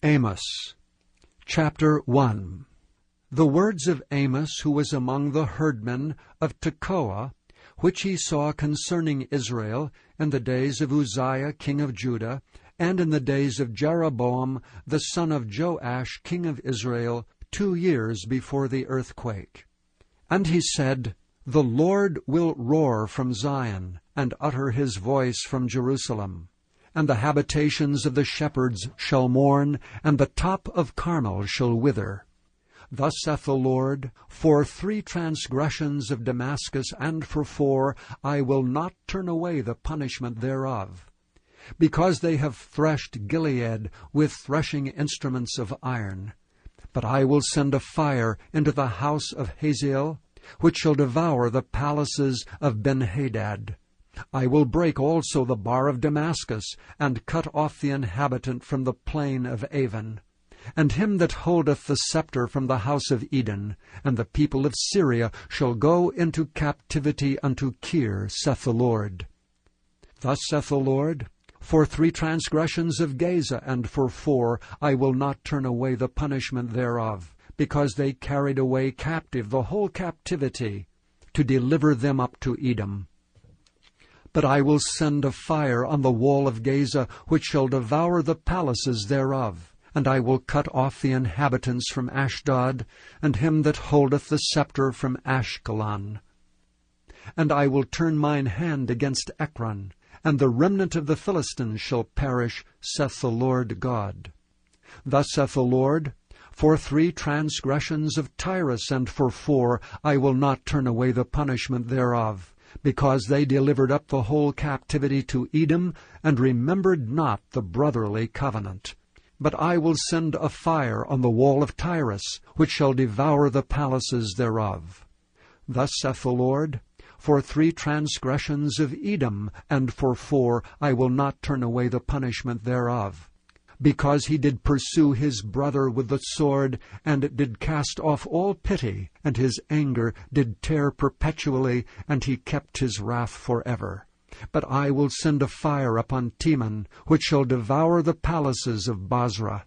Amos, chapter 1. The words of Amos, who was among the herdmen of Tekoa, which he saw concerning Israel in the days of Uzziah king of Judah, and in the days of Jeroboam the son of Joash king of Israel, 2 years before the earthquake. And he said, The Lord will roar from Zion, and utter his voice from Jerusalem. And the habitations of the shepherds shall mourn, and the top of Carmel shall wither. Thus saith the Lord, For 3 transgressions of Damascus, and for 4, I will not turn away the punishment thereof. Because they have threshed Gilead with threshing instruments of iron. But I will send a fire into the house of Hazael, which shall devour the palaces of Benhadad. I will break also the bar of Damascus, and cut off the inhabitant from the plain of Avon, and him that holdeth the scepter from the house of Eden. And the people of Syria shall go into captivity unto Kir, saith the Lord. Thus saith the Lord, For 3 transgressions of Gaza, and for 4, I will not turn away the punishment thereof, because they carried away captive the whole captivity, to deliver them up to Edom. But I will send a fire on the wall of Gaza, which shall devour the palaces thereof. And I will cut off the inhabitants from Ashdod, and him that holdeth the scepter from Ashkelon. And I will turn mine hand against Ekron, and the remnant of the Philistines shall perish, saith the Lord God. Thus saith the Lord, For 3 transgressions of Tyrus, and for 4, I will not turn away the punishment thereof, because they delivered up the whole captivity to Edom, and remembered not the brotherly covenant. But I will send a fire on the wall of Tyrus, which shall devour the palaces thereof. Thus saith the Lord, For 3 transgressions of Edom, and for 4, I will not turn away the punishment thereof. Because he did pursue his brother with the sword, and did cast off all pity, and his anger did tear perpetually, and he kept his wrath forever. But I will send a fire upon Teman, which shall devour the palaces of Bozrah.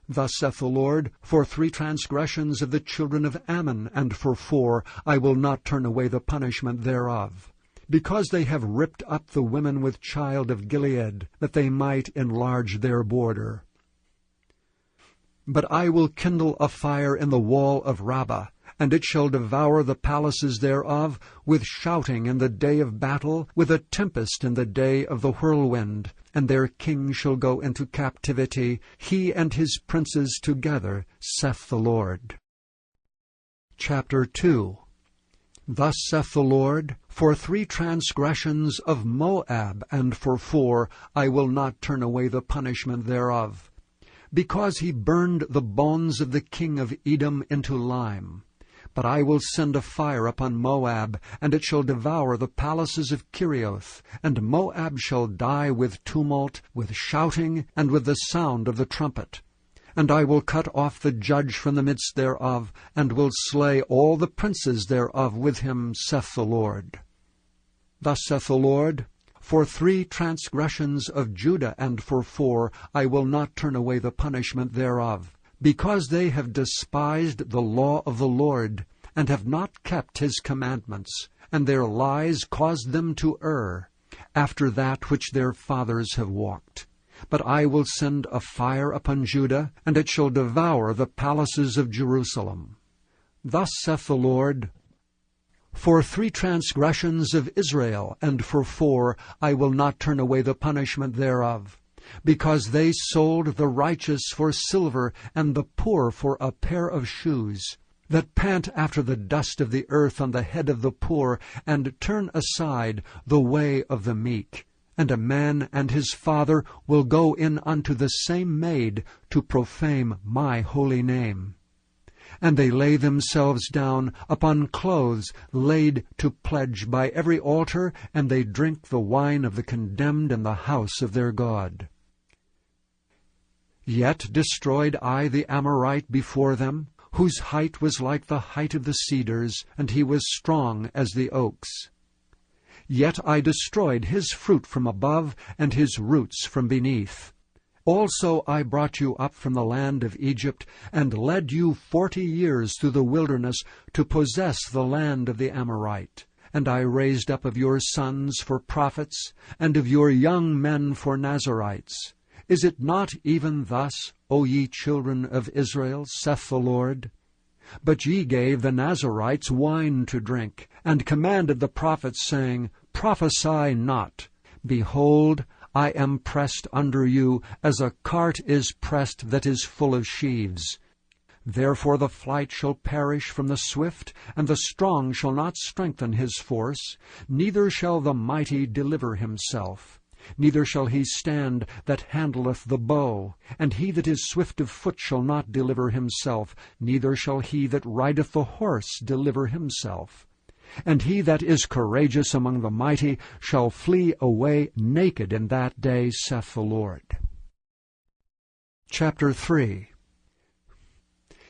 Thus saith the Lord, For 3 transgressions of the children of Ammon, and for 4, I will not turn away the punishment thereof. Because they have ripped up the women with child of Gilead, that they might enlarge their border. But I will kindle a fire in the wall of Rabbah, and it shall devour the palaces thereof, with shouting in the day of battle, with a tempest in the day of the whirlwind. And their king shall go into captivity, he and his princes together, saith the Lord. Chapter 2. Thus saith the Lord, For 3 transgressions of Moab, and for 4, I will not turn away the punishment thereof. Because he burned the bones of the king of Edom into lime. But I will send a fire upon Moab, and it shall devour the palaces of Kerioth, and Moab shall die with tumult, with shouting, and with the sound of the trumpet. And I will cut off the judge from the midst thereof, and will slay all the princes thereof with him, saith the Lord. Thus saith the Lord, For 3 transgressions of Judah, and for 4, I will not turn away the punishment thereof, because they have despised the law of the Lord, and have not kept his commandments, and their lies caused them to err, after that which their fathers have walked. But I will send a fire upon Judah, and it shall devour the palaces of Jerusalem. Thus saith the Lord, For 3 transgressions of Israel, and for 4, I will not turn away the punishment thereof, because they sold the righteous for silver, and the poor for a pair of shoes, that pant after the dust of the earth on the head of the poor, and turn aside the way of the meek. And a man and his father will go in unto the same maid to profane my holy name. And they lay themselves down upon clothes laid to pledge by every altar, and they drink the wine of the condemned in the house of their God. Yet destroyed I the Amorite before them, whose height was like the height of the cedars, and he was strong as the oaks. Yet I destroyed his fruit from above, and his roots from beneath. Also I brought you up from the land of Egypt, and led you 40 years through the wilderness to possess the land of the Amorite. And I raised up of your sons for prophets, and of your young men for Nazirites. Is it not even thus, O ye children of Israel, saith the Lord? But ye gave the Nazirites wine to drink, and commanded the prophets, saying, Prophesy not. Behold, I am pressed under you, as a cart is pressed that is full of sheaves. Therefore the flight shall perish from the swift, and the strong shall not strengthen his force, neither shall the mighty deliver himself. Neither shall he stand that handleth the bow, and he that is swift of foot shall not deliver himself, neither shall he that rideth the horse deliver himself. And he that is courageous among the mighty shall flee away naked in that day, saith the Lord. Chapter 3.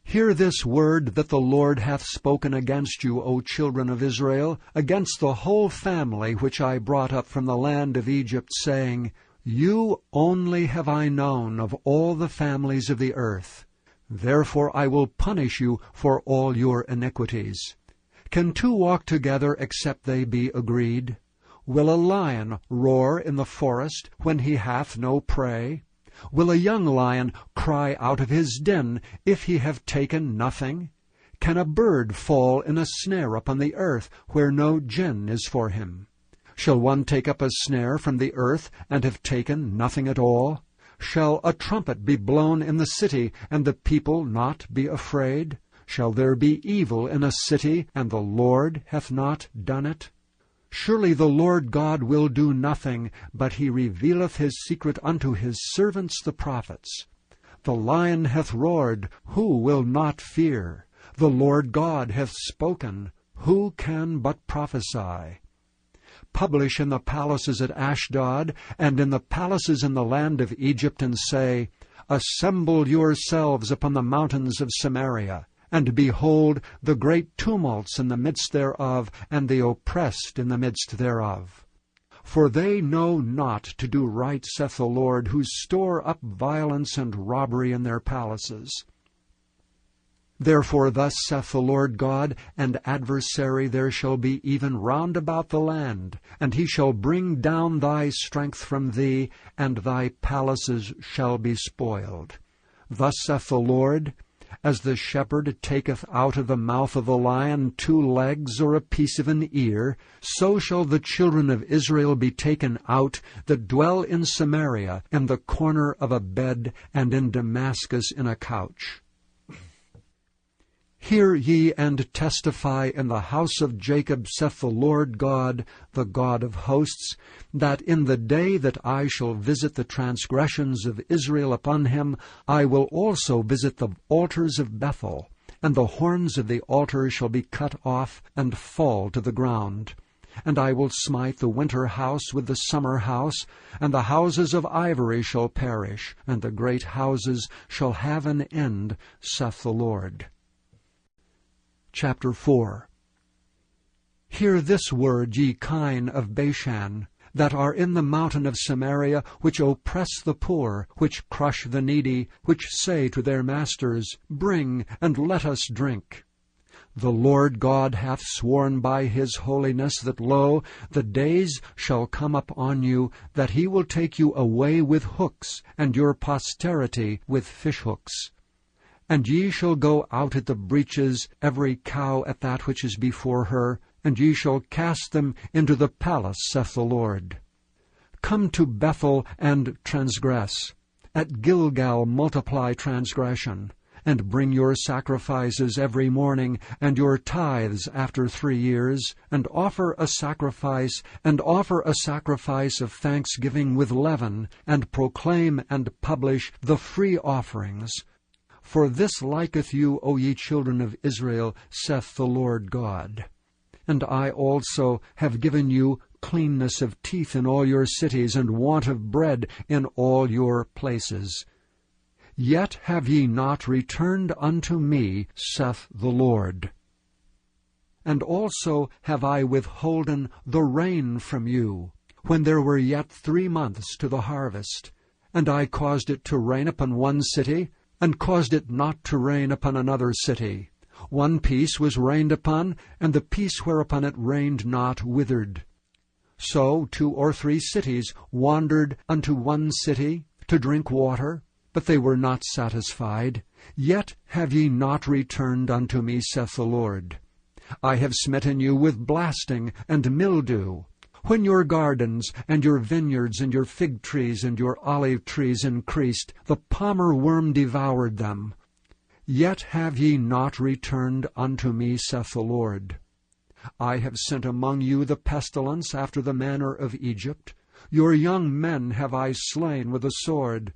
Hear this word that the Lord hath spoken against you, O children of Israel, against the whole family which I brought up from the land of Egypt, saying, You only have I known of all the families of the earth. Therefore I will punish you for all your iniquities. Can two walk together except they be agreed? Will a lion roar in the forest when he hath no prey? Will a young lion cry out of his den if he have taken nothing? Can a bird fall in a snare upon the earth where no gin is for him? Shall one take up a snare from the earth and have taken nothing at all? Shall a trumpet be blown in the city and the people not be afraid? Shall there be evil in a city, and the Lord hath not done it? Surely the Lord God will do nothing, but he revealeth his secret unto his servants the prophets. The lion hath roared, who will not fear? The Lord God hath spoken, who can but prophesy? Publish in the palaces at Ashdod, and in the palaces in the land of Egypt, and say, Assemble yourselves upon the mountains of Samaria, and behold the great tumults in the midst thereof, and the oppressed in the midst thereof. For they know not to do right, saith the Lord, who store up violence and robbery in their palaces. Therefore thus saith the Lord God, An adversary there shall be even round about the land, and he shall bring down thy strength from thee, and thy palaces shall be spoiled. Thus saith the Lord, As the shepherd taketh out of the mouth of the lion 2 legs or a piece of an ear, so shall the children of Israel be taken out that dwell in Samaria, in the corner of a bed, and in Damascus in a couch. Hear ye and testify in the house of Jacob, saith the Lord God, the God of hosts, that in the day that I shall visit the transgressions of Israel upon him, I will also visit the altars of Bethel, and the horns of the altar shall be cut off and fall to the ground. And I will smite the winter house with the summer house, and the houses of ivory shall perish, and the great houses shall have an end, saith the Lord. Chapter 4. Hear this word, ye kine of Bashan, that are in the mountain of Samaria, which oppress the poor, which crush the needy, which say to their masters, Bring, and let us drink. The Lord God hath sworn by his holiness that, lo, the days shall come upon you, that he will take you away with hooks, and your posterity with fishhooks. And ye shall go out at the breaches, every cow at that which is before her, and ye shall cast them into the palace, saith the Lord. Come to Bethel and transgress. At Gilgal multiply transgression, and bring your sacrifices every morning, and your tithes after 3 years, and offer a sacrifice of thanksgiving with leaven, and proclaim and publish the free offerings. For this liketh you, O ye children of Israel, saith the Lord God. And I also have given you cleanness of teeth in all your cities, and want of bread in all your places. Yet have ye not returned unto me, saith the Lord. And also have I withholden the rain from you, when there were yet 3 months to the harvest. and I caused it to rain upon one city, and caused it not to rain upon another city. One piece was rained upon, and the piece whereupon it rained not withered. So 2 or 3 cities wandered unto one city to drink water, but they were not satisfied. Yet have ye not returned unto me, saith the Lord. I have smitten you with blasting and mildew. When your gardens and your vineyards and your fig trees and your olive trees increased, the palmer worm devoured them. Yet have ye not returned unto me, saith the Lord. I have sent among you the pestilence after the manner of Egypt. Your young men have I slain with the sword,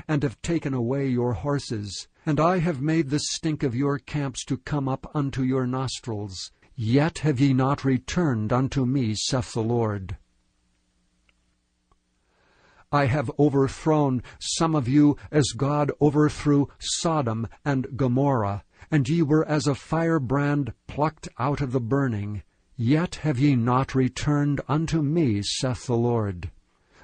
and have taken away your horses. And I have made the stink of your camps to come up unto your nostrils. Yet have ye not returned unto me, saith the Lord. I have overthrown some of you as God overthrew Sodom and Gomorrah, and ye were as a firebrand plucked out of the burning. Yet have ye not returned unto me, saith the Lord.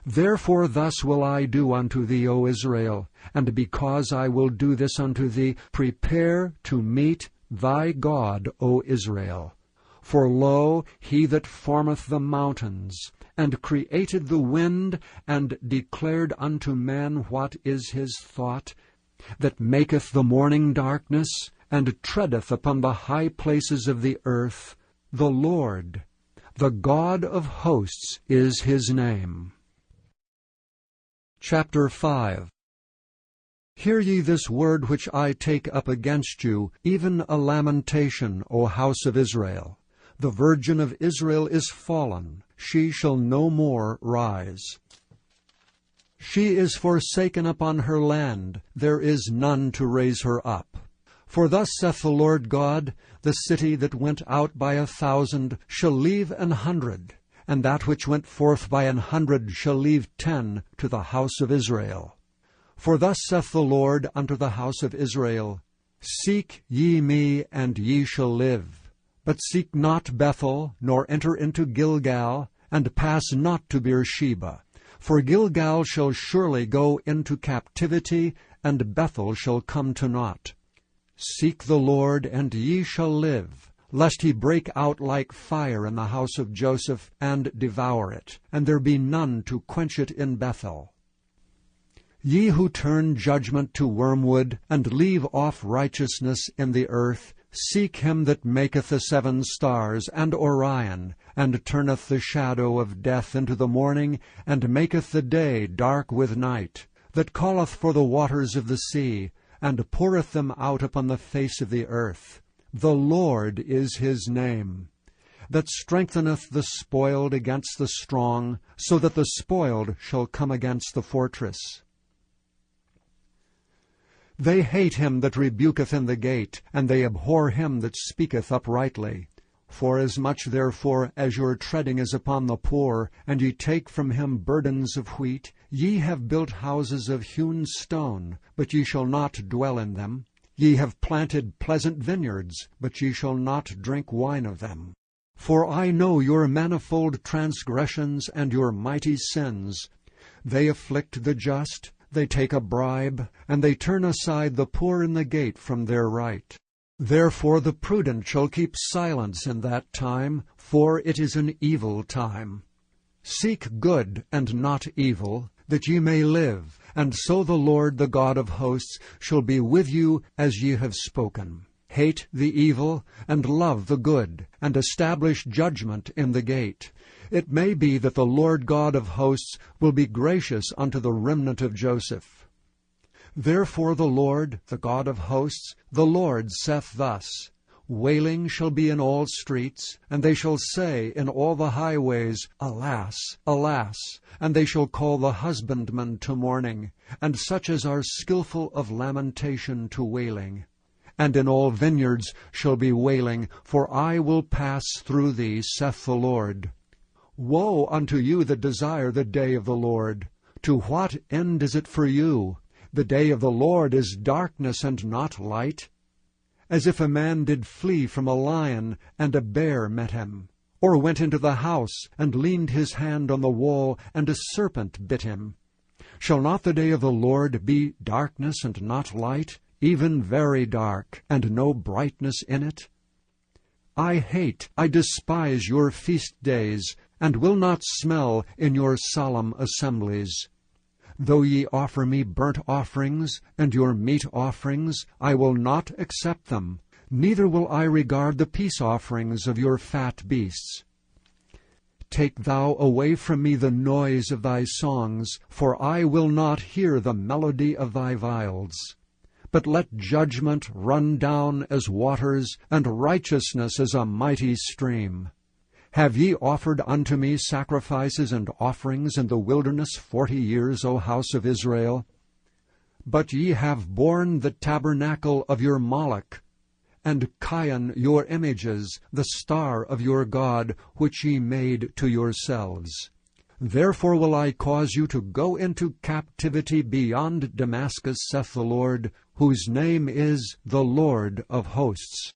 Therefore thus will I do unto thee, O Israel, and because I will do this unto thee, prepare to meet thy God, O Israel. For lo, he that formeth the mountains, and created the wind, and declared unto man what is his thought, that maketh the morning darkness, and treadeth upon the high places of the earth, the Lord, the God of hosts is his name. Chapter 5. Hear ye this word which I take up against you, even a lamentation, O house of Israel. The virgin of Israel is fallen, she shall no more rise. She is forsaken upon her land, there is none to raise her up. For thus saith the Lord God, the city that went out by 1,000 shall leave 100, and that which went forth by 100 shall leave 10 to the house of Israel. For thus saith the Lord unto the house of Israel, Seek ye me, and ye shall live. But seek not Bethel, nor enter into Gilgal, and pass not to Beersheba. For Gilgal shall surely go into captivity, and Bethel shall come to naught. Seek the Lord, and ye shall live, lest he break out like fire in the house of Joseph, and devour it, and there be none to quench it in Bethel. Ye who turn judgment to wormwood, and leave off righteousness in the earth, seek him that maketh the 7 stars, and Orion, and turneth the shadow of death into the morning, and maketh the day dark with night, that calleth for the waters of the sea, and poureth them out upon the face of the earth. The Lord is his name, that strengtheneth the spoiled against the strong, so that the spoiled shall come against the fortress. They hate him that rebuketh in the gate, and they abhor him that speaketh uprightly. Forasmuch therefore as your treading is upon the poor, and ye take from him burdens of wheat, ye have built houses of hewn stone, but ye shall not dwell in them. Ye have planted pleasant vineyards, but ye shall not drink wine of them. For I know your manifold transgressions and your mighty sins. They afflict the just, they take a bribe, and they turn aside the poor in the gate from their right. Therefore the prudent shall keep silence in that time, for it is an evil time. Seek good and not evil, that ye may live, and so the Lord the God of hosts shall be with you as ye have spoken. Hate the evil, and love the good, and establish judgment in the gate. It may be that the Lord God of hosts will be gracious unto the remnant of Joseph. Therefore the Lord, the God of hosts, the Lord saith thus, Wailing shall be in all streets, and they shall say in all the highways, Alas, alas! And they shall call the husbandman to mourning, and such as are skillful of lamentation to wailing. And in all vineyards shall be wailing, for I will pass through thee, saith the Lord. Woe unto you that desire the day of the Lord! To what end is it for you? The day of the Lord is darkness and not light. As if a man did flee from a lion, and a bear met him, or went into the house, and leaned his hand on the wall, and a serpent bit him. Shall not the day of the Lord be darkness and not light, even very dark, and no brightness in it? I despise your feast days, and will not smell in your solemn assemblies. Though ye offer me burnt offerings, and your meat offerings, I will not accept them, neither will I regard the peace offerings of your fat beasts. Take thou away from me the noise of thy songs, for I will not hear the melody of thy viols. But let judgment run down as waters, and righteousness as a mighty stream. Have ye offered unto me sacrifices and offerings in the wilderness 40 years, O house of Israel? But ye have borne the tabernacle of your Moloch, and Chion your images, the star of your God, which ye made to yourselves. Therefore will I cause you to go into captivity beyond Damascus, saith the Lord, whose name is the Lord of hosts.